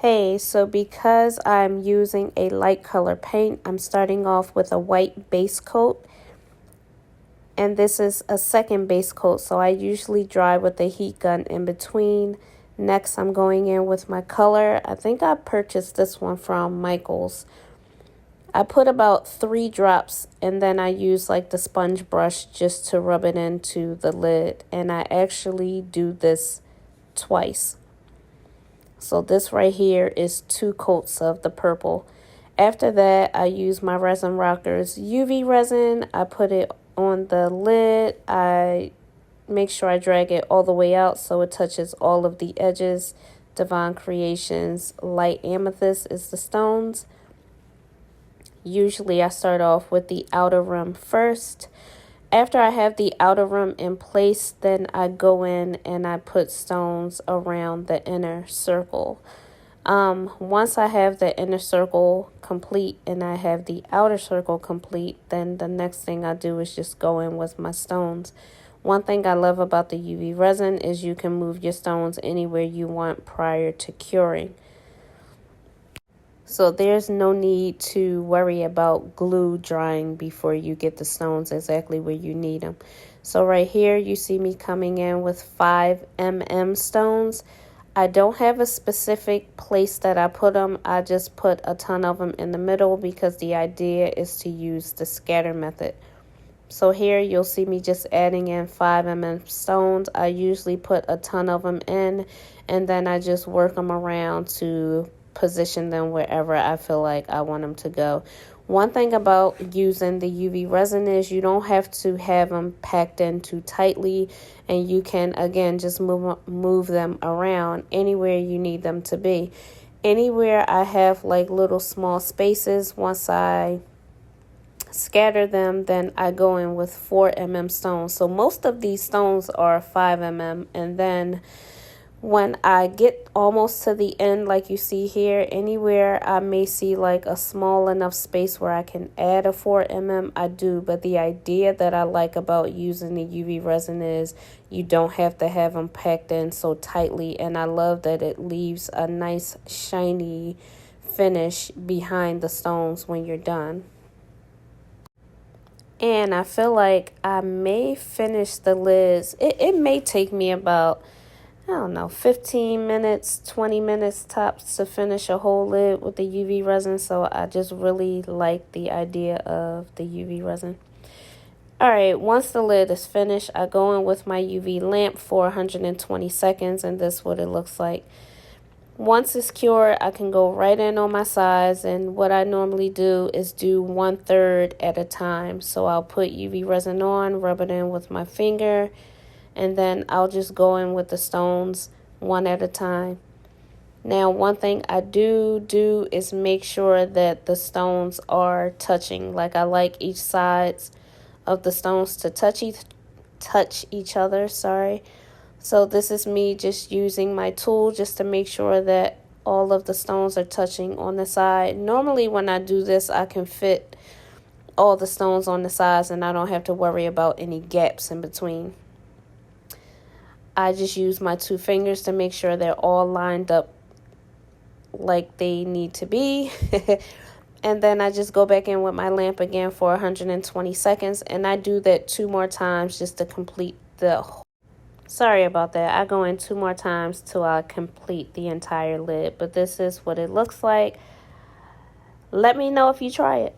Hey, so because I'm using a light color paint, I'm starting off with a white base coat. And this is a second base coat, so I usually dry with the heat gun in between. Next, I'm going in with my color. I think I purchased this one from Michael's. I put about 3 drops and then I use like the sponge brush just to rub it into the lid. And I actually do this twice. So this right here is 2 coats of the purple. After that, I use my Resin Rockers UV resin. I put it on the lid. I make sure I drag it all the way out so it touches all of the edges. Divine Creations Light Amethyst is the stones. Usually I start off with the outer rim first. After I have the outer rim in place, then I go in and I put stones around the inner circle. Once I have the inner circle complete and I have the outer circle complete, then the next thing I do is just go in with my stones. One thing I love about the UV resin is you can move your stones anywhere you want prior to curing. So there's no need to worry about glue drying before you get the stones exactly where you need them. So right here you see me coming in with 5mm stones. I don't have a specific place that I put them. I just put a ton of them in the middle because the idea is to use the scatter method. So here you'll see me just adding in 5mm stones. I usually put a ton of them in and then I just work them around to position them wherever I feel like I want them to go. One thing about using the UV resin is you don't have to have them packed in too tightly, and you can again just move them around anywhere you need them to be. Anywhere I have like little small spaces, once I scatter them, then I go in with 4mm stones. So most of these stones are 5mm, and then when I get almost to the end, like you see here, anywhere I may see like a small enough space where I can add a 4mm, I do. But the idea that I like about using the UV resin is you don't have to have them packed in so tightly. And I love that it leaves a nice shiny finish behind the stones when you're done. And I feel like I may finish the lids. It may take me about, I don't know, 15 minutes, 20 minutes tops to finish a whole lid with the UV resin. So I just really like the idea of the UV resin. All right, once the lid is finished, I go in with my UV lamp for 120 seconds, and this is what it looks like. Once it's cured, I can go right in on my sides, and what I normally do is do 1/3 at a time. So I'll put UV resin on, rub it in with my finger, and then I'll just go in with the stones one at a time. Now, one thing I do is make sure that the stones are touching. Like I like each sides of the stones to touch each other, sorry. So this is me just using my tool just to make sure that all of the stones are touching on the side. Normally when I do this, I can fit all the stones on the sides and I don't have to worry about any gaps in between. I just use my 2 fingers to make sure they're all lined up like they need to be. And then I just go back in with my lamp again for 120 seconds. And I do that 2 more times just to complete the whole. Sorry about that. I go in 2 more times till I complete the entire lid. But this is what it looks like. Let me know if you try it.